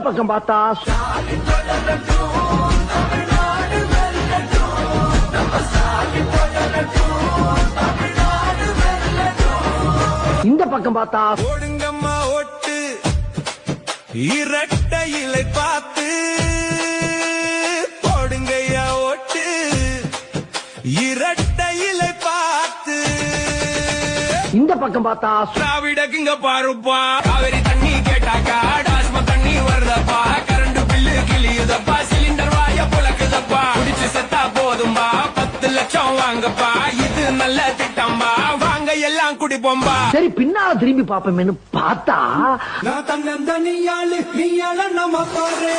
பக்கம் பார்த்தா இந்த பக்கம் பார்த்தா ஓடுங்கம்மா ஓட்டு இரட்டை இலை பார்த்து போடுங்கய்யா ஓட்டு இரட்டை இலை பார்த்து இந்த பக்கம் பார்த்தா திராவிடக்குங்க பாருப்பா காவிரி தண்ணி கேட்டாக்கா டாஸ்மா தண்ணி வருதப்பா கரண்ட் பில்லு கிளியுதப்பா சிலிண்டர் வாய புழக்குதப்பா குடிச்சு செத்தா போதும்பா 10 லட்சம் வாங்கப்பா இது நல்ல திட்டம்பா வாங்க எல்லாம் குடிப்போம்பா. சரி பின்னால திரும்பி பாப்போமேன்னு பார்த்தா நான் தன்னந்தனியாளு நீயால நம்ம பாரு